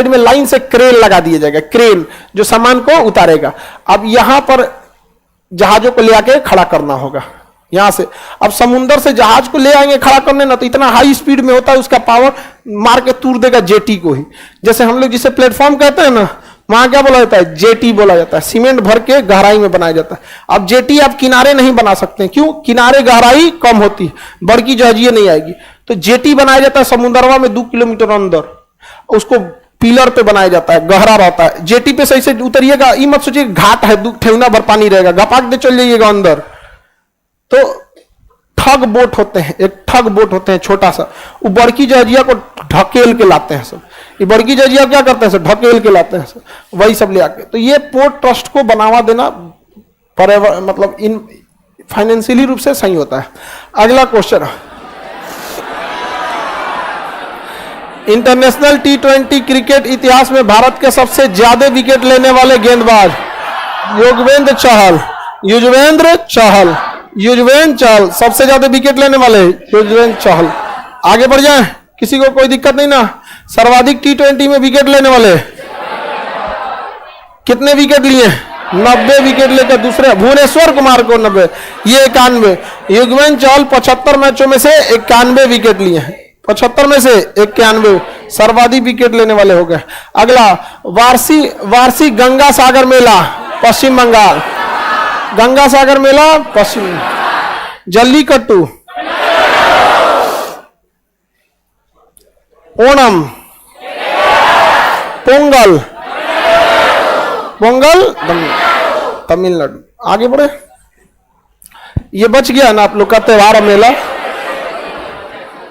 में लाइन से क्रेन लगा दिया जाएगा, क्रेन जो सामान को उतारेगा। अब यहां पर जहाजों को ले आके खड़ा करना होगा यहां से। अब समुद्र से जहाज को ले आएंगे खड़ा करने ना, तो इतना हाई स्पीड में होता है, उसका पावर मार के तूर देगा जेटी को ही। जैसे हम लोग जिसे प्लेटफॉर्म कहते हैं ना, वहां क्या बोला जाता है? जेटी बोला जाता है। सीमेंट भर के गहराई में बनाया जाता है। अब जेटी आप किनारे नहीं बना सकते, क्यों? किनारे गहराई कम होती है, बड़की जहाजियां नहीं आएगी। तो जेटी बनाया जाता है समुद्रवा में 2 किलोमीटर अंदर, उसको पिलर पे बनाया जाता है, गहरा रहता है। जेटी पे सही से उतरिएगा, ये मत सोचिए घाट है, ठेवना भर पानी रहेगा, घपाक दे चल जाइएगा अंदर। तो ठग बोट होते हैं, एक ठग बोट होते हैं छोटा सा, वो बड़की जहाजिया को ढकेल के लाते हैं सब। ये बड़की जहाजिया क्या करते हैं सब? ढकेल के लाते हैं सब, वही सब ले आके। तो ये पोर्ट ट्रस्ट को बढ़ावा देना मतलब इन फाइनेंशियली रूप से सही होता है। अगला क्वेश्चन, इंटरनेशनल T20 क्रिकेट इतिहास में भारत के सबसे ज्यादा विकेट लेने वाले गेंदबाज? युजवेंद्र चहल। युजवेंद्र चहल सबसे ज्यादा विकेट लेने वाले युजवेंद्र चहल। आगे बढ़ जाए, किसी को कोई दिक्कत नहीं ना। सर्वाधिक टी20 में विकेट लेने वाले कितने विकेट लिए? 90 विकेट लेकर दूसरे भुवनेश्वर कुमार को 90, ये 91। युजवेंद्र चहल 75 मैचों में से 91 विकेट लिए हैं। 75 में से 91 सर्वाधिक विकेट लेने वाले हो गए। अगला वार्षिक गंगा सागर मेला पश्चिम बंगाल। गंगा सागर मेला पश्चिम। जल्लीकट्टू, ओणम, पोंगल, पोंगल तमिलनाडु। आगे बढ़े, ये बच गया ना आप लोग का त्योहार मेला।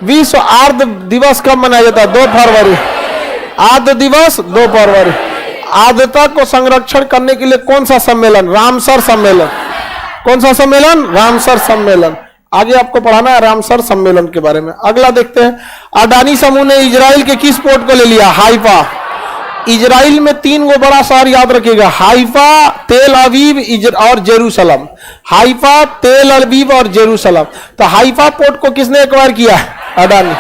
विश्व आर्द्र दिवस कब मनाया जाता है? 2 फरवरी। आर्द्र दिवस 2 फरवरी। आर्द्रता को संरक्षण करने के लिए कौन सा सम्मेलन? रामसर सम्मेलन। कौन सा सम्मेलन? रामसर सम्मेलन। आगे आपको पढ़ाना है रामसर सम्मेलन के बारे में। अगला देखते हैं, अडानी समूह ने इजराइल के किस पोर्ट को ले लिया? हाइफा। इजराइल में 3 गो बड़ा शहर याद रखिएगा, हाइफा, तेल अवीव और जेरूसलम। हाइफा, तेल अवीव और जेरूसलम। तो हाइफा पोर्ट को किसने एक्वायर किया? अडानी।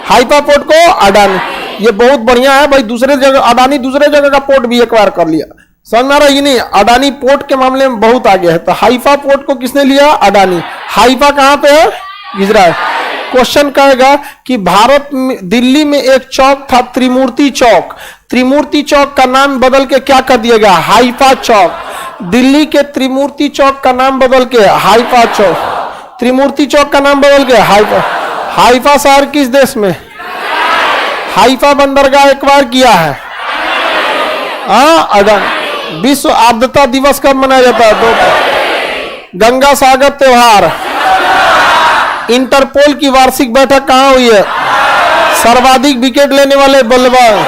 हाइफा पोर्ट को अडानी। ये बहुत बढ़िया है भाई, दूसरे जगह अडानी दूसरे जगह का पोर्ट भी एक्वायर कर लिया। समझ में आ रहा है? ये नहीं, अडानी पोर्ट के मामले में बहुत आगे है। तो हाइफा पोर्ट को किसने लिया? अडानी। हाइफा कहां पे है? इजराइल। क्वेश्चन कहेगा कि भारत में दिल्ली में एक चौक था त्रिमूर्ति चौक। त्रिमूर्ति चौक का नाम बदल के क्या कर दिया गया? हाइफा चौक। दिल्ली के त्रिमूर्ति चौक का नाम बदल के हाइफा चौक। त्रिमूर्ति चौक का नाम बदल के हाइफा। हाइफा शहर किस देश में? हाइफा बंदरगाह एक्वायर किया है अडानी। विश्व आर्द्रता दिवस कब मनाया जाता है? 2। गंगा सागर त्योहार। इंटरपोल की वार्षिक बैठक कहां हुई है? सर्वाधिक विकेट लेने वाले बल्लेबाज,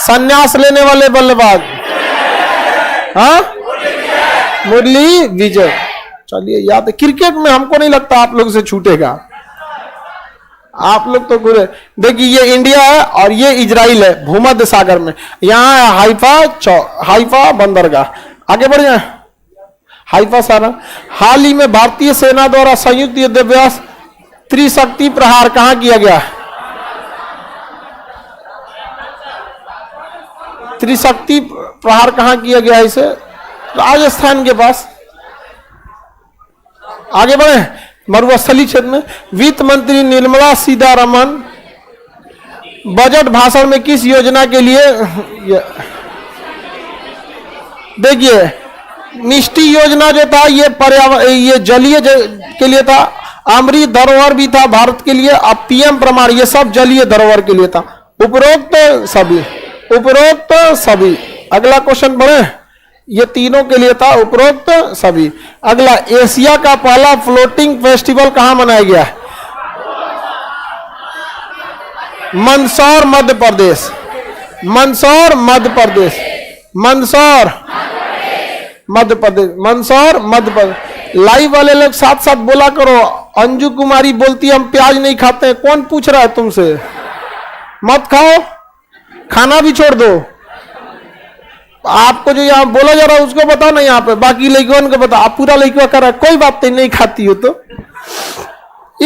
संन्यास लेने वाले बल्लेबाज, मुरली विजय। चलिए याद है, क्रिकेट में हमको नहीं लगता आप लोग से छूटेगा। आप लोग तो पूरे देखिए, ये इंडिया है और ये इजराइल है भूमध्य सागर में। यहाँ है हाइफा बंदरगाह। आगे बढ़ जाए, हाइफा सारा। हाल ही में भारतीय सेना द्वारा संयुक्त युद्धाभ्यास त्रिशक्ति प्रहार कहां किया गया? त्रिशक्ति प्रहार कहां किया गया? इसे राजस्थान के पास। आगे बढ़े, मरुस्थली क्षेत्र में। वित्त मंत्री निर्मला सीतारमण बजट भाषण में किस योजना के लिए? देखिए, मिष्टी योजना जो था ये पर्यावरण, ये जलीय के लिए था। अमृत धरोहर भी था भारत के लिए। अब पीएम प्रमाण, ये सब जलीय धरोहर के लिए था। उपरोक्त सभी। अगला क्वेश्चन बढ़े, ये तीनों के लिए था, उपरोक्त सभी। अगला, एशिया का पहला फ्लोटिंग फेस्टिवल कहां मनाया गया? मंदसौर मध्य प्रदेश। मंदसौर मध्य प्रदेश। मंदसौर मध्य प्रदेश। मंदसौर मध्य प्रदेश। लाइव वाले लोग साथ साथ बोला करो। अंजू कुमारी बोलती हम प्याज नहीं खाते हैं। कौन पूछ रहा है तुमसे? मत खाओ, खाना भी छोड़ दो। आपको जो यहाँ बोला जा रहा है उसको बताओ ना, यहाँ पे बाकी लड़कियों को बताओ। आप पूरा लड़कियों कर रहा है, कोई बात नहीं खाती हो तो।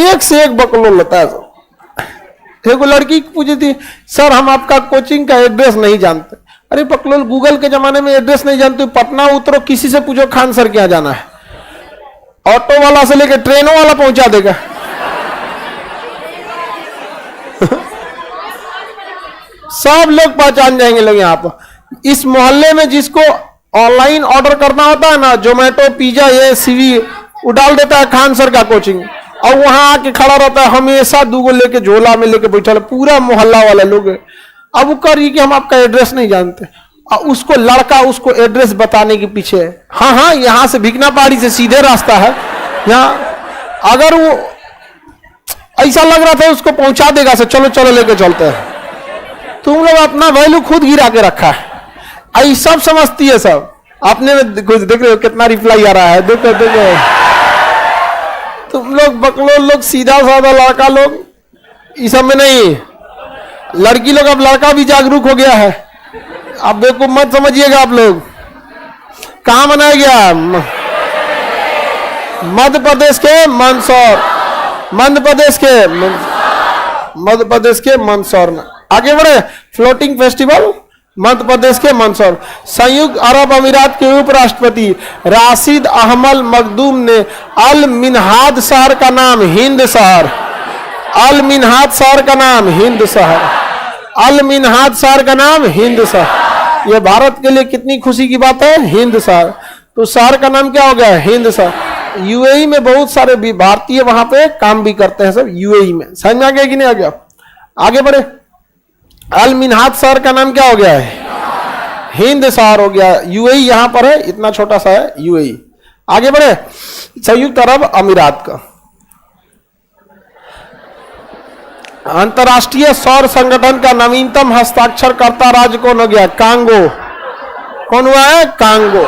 एक से एक बकलोल होता है। एक लड़की पूछी थी, सर हम आपका कोचिंग का एड्रेस नहीं जानते। अरे बकलोल, गूगल के जमाने में एड्रेस नहीं जानते? पटना उतरो, किसी से पूछो खान सर क्या जाना है, ऑटो वाला से लेकर ट्रेनों वाला पहुंचा देगा। सब लोग पहचान जाएंगे लोग यहाँ पर। इस मोहल्ले में जिसको ऑनलाइन ऑर्डर करना होता है ना, जोमेटो, पिज्जा, ये सीवी, वो डाल देता है खान सर का कोचिंग, और वहां आके खड़ा रहता है हमेशा, दूगो लेके झोला में लेके बैठा है, पूरा मोहल्ला वाला लोग। अब वो कह रही कि हम आपका एड्रेस नहीं जानते, और उसको लड़का उसको एड्रेस बताने के पीछे है। हाँ, यहाँ से भिकना पहाड़ी से सीधे रास्ता है यहाँ। अगर वो ऐसा लग रहा था उसको पहुंचा देगा, से चलो चलो लेके चलते हैं। तुम लोग अपना वैल्यू खुद गिरा के रखा है। आई सब समझती है सब। आपने कुछ देख रहे हो कितना रिप्लाई आ रहा है? देखो तुम लोग बकलोल लोग, सीधा साधा लड़का लोग, इस सब में नहीं। लड़की लोग, अब लड़का भी जागरूक हो गया है। अब बेवकूफ मत समझिएगा आप लोग। कहां मनाया गया? मध्य प्रदेश के मंदसौर, मध्य प्रदेश के मध्य प्रदेश के मंदसौर में। आगे बढ़े, फ्लोटिंग फेस्टिवल मध्य प्रदेश के मंदसौर। संयुक्त अरब अमीरात के उपराष्ट्रपति राशिद अहमद मखदूम ने अल मिन्हाद शहर का नाम हिंद शहर, अल मिन्हाद शहर का नाम हिंद शहर, अल मिन्हाद शहर का नाम हिंद शहर। यह भारत के लिए कितनी खुशी की बात है, हिंद शहर। तो शहर का नाम क्या हो गया, हिंद शहर। यूएई में बहुत सारे भी भारतीय वहां पे काम भी करते हैं सब, यूएई में। समझ में आ गया कि नहीं आ गया? आगे बढ़े, अल मिन्हाद शहर का नाम क्या हो गया है, हिंद शहर हो गया। यूएई यहां पर है, इतना छोटा सा है यूएई। आगे बढ़े, संयुक्त अरब अमीरात का अंतर्राष्ट्रीय सौर संगठन का नवीनतम हस्ताक्षरकर्ता राज्य कौन हो गया, कांगो। कौन हुआ है, कांगो।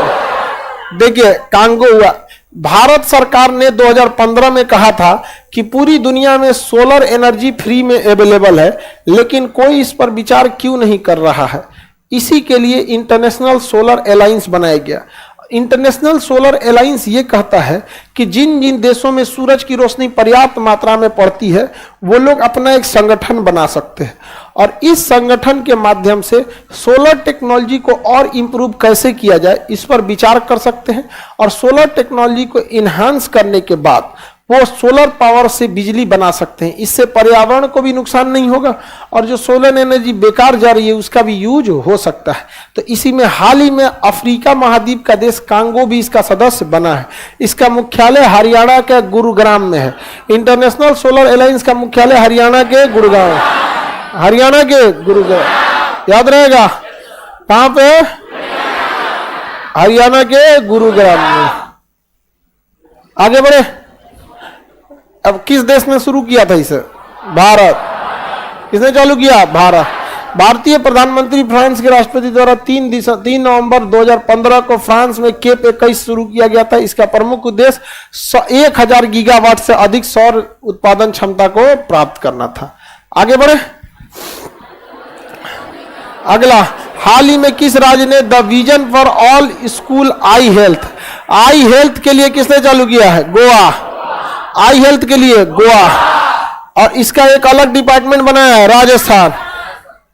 देखिए कांगो हुआ। भारत सरकार ने 2015 में कहा था कि पूरी दुनिया में सोलर एनर्जी फ्री में अवेलेबल है, लेकिन कोई इस पर विचार क्यों नहीं कर रहा है। इसी के लिए इंटरनेशनल सोलर अलायंस बनाया गया। इंटरनेशनल सोलर अलायंस ये कहता है कि जिन जिन देशों में सूरज की रोशनी पर्याप्त मात्रा में पड़ती है वो लोग अपना एक संगठन बना सकते हैं, और इस संगठन के माध्यम से सोलर टेक्नोलॉजी को और इम्प्रूव कैसे किया जाए इस पर विचार कर सकते हैं, और सोलर टेक्नोलॉजी को इन्हांस करने के बाद वो सोलर पावर से बिजली बना सकते हैं। इससे पर्यावरण को भी नुकसान नहीं होगा, और जो सोलर एनर्जी बेकार जा रही है उसका भी यूज हो सकता है। तो इसी में हाल ही में अफ्रीका महाद्वीप का देश कांगो भी इसका सदस्य बना है। इसका मुख्यालय हरियाणा के गुरुग्राम में है। इंटरनेशनल सोलर अलायंस का मुख्यालय हरियाणा के गुरुग्राम, हरियाणा के गुरुग्राम, याद रहेगा कहां पे, हरियाणा के गुरुग्राम में। आगे बढ़े, अब किस देश ने शुरू किया था इसे, भारत। किसने चालू किया, भारत। भारतीय प्रधानमंत्री फ्रांस के राष्ट्रपति द्वारा 3 नवंबर 2015 को फ्रांस में केप 21 शुरू किया गया था। इसका प्रमुख उद्देश्य 1000 गीगावाट से अधिक सौर उत्पादन क्षमता को प्राप्त करना था। आगे बढ़े, अगला, हाल ही में किस राज्य ने the vision for all school eye health के लिए किसने चालू किया है, गोवा। आई हेल्थ के लिए गोवा, और इसका एक अलग डिपार्टमेंट बनाया है Rajasthan.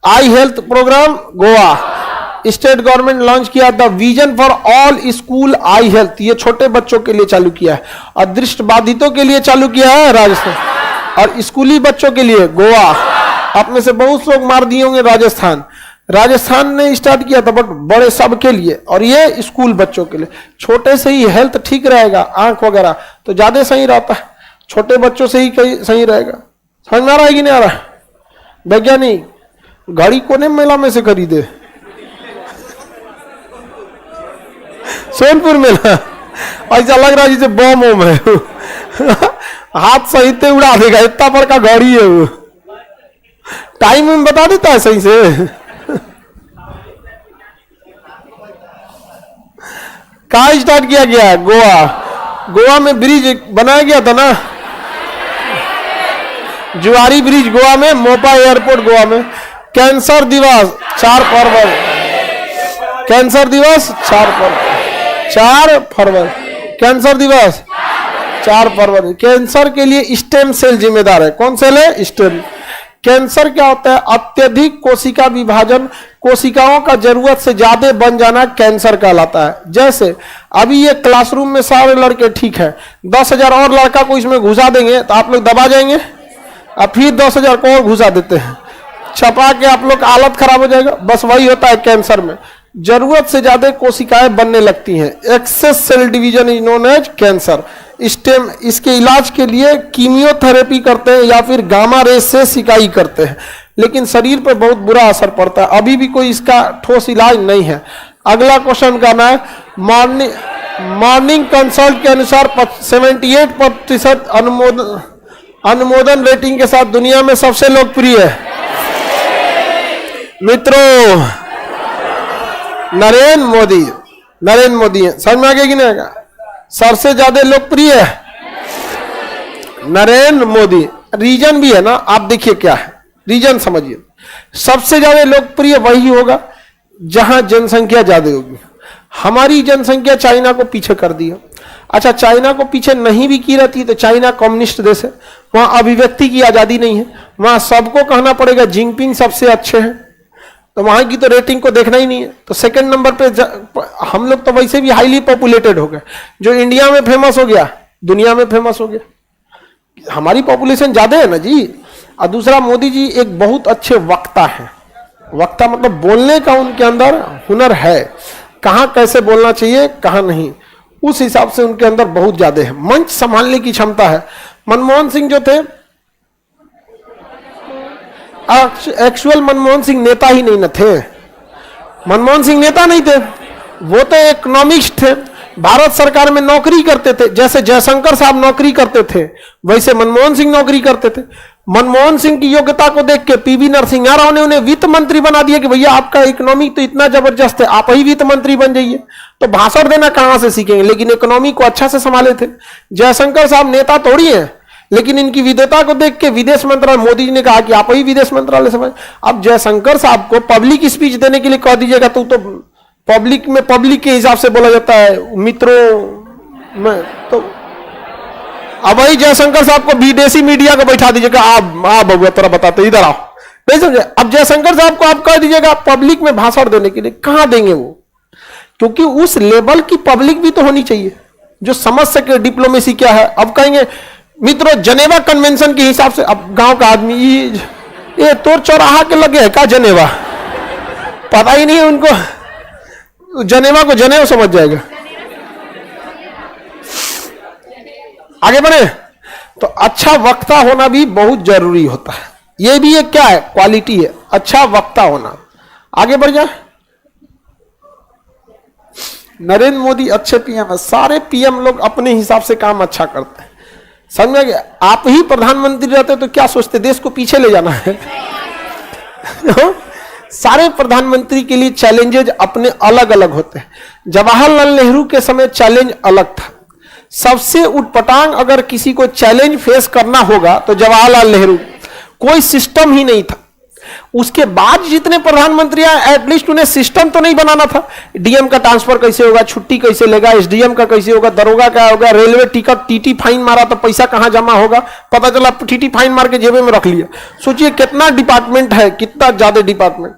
Eye health programme Goa. State government launch किया the vision for all school eye health, ये छोटे बच्चों के लिए चालू किया है, और दृष्टिबाधितों के लिए चालू किया है राजस्थान, और स्कूली बच्चों के लिए गोवा। आप में से बहुत लोग मार दिए होंगे राजस्थान, राजस्थान ने स्टार्ट किया था, बट बड़े सब के लिए, और ये स्कूल बच्चों के लिए। छोटे से ही हेल्थ ठीक रहेगा, आंख वगैरह तो ज्यादा सही रहता है, छोटे बच्चों से ही सही रहेगा। समझ में आ रहा है कि नहीं आ रहा है? वैज्ञानिक गाड़ी कोने मेला में से खरीदे, सोनपुर मेला, ऐसा लग रहा है जैसे बम वम है हाथ सहित उड़ा देगा, इतना बड़का गाड़ी है वो। टाइम में बता देता है सही से कहाँ स्टार्ट किया गया है, गोवा। गोवा में ब्रिज बनाया गया था ना, जुआरी ब्रिज गोवा में, मोपा एयरपोर्ट गोवा में। कैंसर दिवस 4 फरवरी, कैंसर दिवस 4 फरवरी, कैंसर दिवस 4 फरवरी। कैंसर के लिए स्टेम सेल जिम्मेदार है। कौन सेल है, स्टेम। कैंसर क्या होता है, अत्यधिक कोशिका विभाजन, कोशिकाओं का जरूरत से ज्यादा बन जाना कैंसर कहलाता है। जैसे अभी ये क्लासरूम में सारे लड़के ठीक है, 10,000 और लड़का को इसमें घुसा देंगे तो आप लोग दबा जाएंगे, अब फिर 10,000 को और घुसा देते हैं, छपा के आप लोग हालत खराब हो जाएगा। बस वही होता है कैंसर में, जरूरत से ज्यादा कोशिकाएं बनने लगती हैं। Excess cell division is known as cancer. Stem, इसके इलाज के लिए कीमियोथेरेपी करते हैं या फिर गामा रेस से सिकाई करते हैं, लेकिन शरीर पर बहुत बुरा असर पड़ता है। अभी भी कोई इसका ठोस इलाज नहीं है। अगला क्वेश्चन करना है, मॉर्निंग कंसल्ट के अनुसार 78% अनुमोदन रेटिंग के साथ दुनिया में सबसे लोकप्रिय है मित्रों नरेंद्र मोदी। नरेंद्र मोदी है, समझ में आ गया कि नहीं आएगा? सबसे ज्यादा लोकप्रिय है नरेंद्र मोदी। रीजन भी है ना, आप देखिए क्या है रीजन, समझिए। सबसे ज्यादा लोकप्रिय वही होगा जहां जनसंख्या ज्यादा होगी। हमारी जनसंख्या चाइना को पीछे कर दी है। अच्छा, चाइना को पीछे नहीं भी की रहती तो चाइना कम्युनिस्ट देश है, वहां अभिव्यक्ति की आजादी नहीं है, वहां सबको कहना पड़ेगा जिनपिंग सबसे अच्छे हैं, तो वहां की तो रेटिंग को देखना ही नहीं है। तो सेकंड नंबर पे हम लोग तो वैसे भी हाईली पॉपुलेटेड हो गए, जो इंडिया में फेमस हो गया दुनिया में फेमस हो गया। हमारी पॉपुलेशन ज्यादा है ना जी। और दूसरा, मोदी जी एक बहुत अच्छे वक्ता हैं। वक्ता मतलब बोलने का उनके अंदर हुनर है, कहां कैसे बोलना चाहिए कहां नहीं, उस हिसाब से उनके अंदर बहुत ज्यादा है, मंच संभालने की क्षमता है। मनमोहन सिंह जो थे, एक्चुअल मनमोहन सिंह नेता ही नहीं न थे। मनमोहन सिंह नेता नहीं थे, वो तो इकोनॉमिस्ट थे, भारत सरकार में नौकरी करते थे। जैसे जयशंकर साहब नौकरी करते थे वैसे मनमोहन सिंह नौकरी करते थे। मनमोहन सिंह की योग्यता को देख के पीवी नरसिम्हा राव ने उन्हें वित्त मंत्री बना दिया कि भैया आपका इकोनॉमी तो इतना जबरदस्त है, आप ही वित्त मंत्री बन जाइए। तो भाषण देना कहां से सीखेंगे, लेकिन इकोनॉमी को अच्छा से संभाले थे। जयशंकर साहब नेता थोड़ी है, लेकिन इनकी विद्वता को देख के विदेश मंत्रालय, मोदी जी ने कहा कि आप ही विदेश मंत्रालय संभाल। अब जयशंकर साहब को पब्लिक स्पीच देने के लिए कह दीजिएगा तो पब्लिक में पब्लिक के हिसाब से बोला जाता है मित्रों में, तो अब वही जयशंकर साहब को विदेशी मीडिया को बैठा दीजिएगा, आप बबुआ तेरा बताते इधर आओ, नहीं समझे। अब जयशंकर साहब को आप कह दीजिएगा पब्लिक में भाषण देने के लिए, कहां देंगे वो, क्योंकि उस लेवल की पब्लिक भी तो होनी चाहिए जो समझ सके डिप्लोमेसी क्या है। अब कहेंगे मित्रों जनेवा कन्वेंशन के हिसाब से, अब गांव का आदमी ये तो चौराहा के लगे है क्या जनेवा, पता ही नहीं है उनको, जनेवा को जनेवा समझ जाएगा। आगे बढ़े तो अच्छा वक्ता होना भी बहुत जरूरी होता है, ये भी एक क्या है क्वालिटी है, अच्छा वक्ता होना। आगे बढ़ जाए, नरेंद्र मोदी अच्छे पीएम है, सारे पीएम लोग अपने हिसाब से काम अच्छा करते हैं। समझ में गया, आप ही प्रधानमंत्री रहते तो क्या सोचते देश को पीछे ले जाना है सारे प्रधानमंत्री के लिए चैलेंजेज अपने अलग अलग होते हैं। जवाहरलाल नेहरू के समय चैलेंज अलग था, सबसे उटपटांग अगर किसी को चैलेंज फेस करना होगा तो जवाहरलाल नेहरू, कोई सिस्टम ही नहीं था। उसके बाद जितने प्रधानमंत्री आए एटलीस्ट उन्हें सिस्टम तो नहीं बनाना था, डीएम का ट्रांसफर कैसे होगा, छुट्टी कैसे लेगा, एसडीएम का कैसे होगा, दरोगा क्या होगा, रेलवे टिकट टीटी फाइन मारा तो पैसा कहां जमा होगा, पता चला टीटी फाइन मार के जेबे में रख लिया। सोचिए कितना डिपार्टमेंट है, कितना ज्यादा डिपार्टमेंट।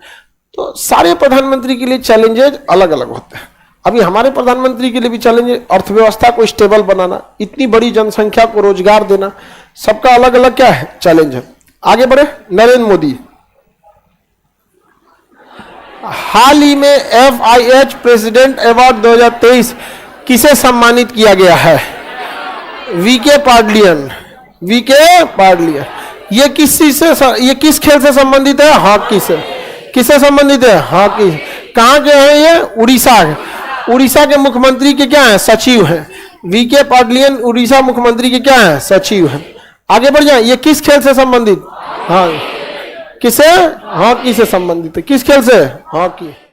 तो सारे प्रधानमंत्री के लिए चैलेंजेज अलग अलग होते हैं। अभी हमारे प्रधानमंत्री के लिए भी चैलेंज, अर्थव्यवस्था को स्टेबल बनाना, इतनी बड़ी जनसंख्या को रोजगार देना, सबका अलग अलग क्या है चैलेंज है। आगे बढ़े, नरेंद्र मोदी हाल ही में FIH प्रेसिडेंट अवार्ड 2023 किसे सम्मानित किया गया है, वीके पार्डलियन। वीके पार्डलियन ये किस चीज से, ये किस खेल से संबंधित है, हॉकी से। किससे संबंधित है, हॉकी। कहां के हैं ये, उड़ीसा। उड़ीसा के मुख्यमंत्री के क्या है, सचिव हैं। वीके पार्डलियन उड़ीसा मुख्यमंत्री के क्या है, सचिव हैं। आगे बढ़ जाए, ये किस खेल से संबंधित, हाँ किसे, हॉकी से संबंधित है। किस खेल से, हॉकी।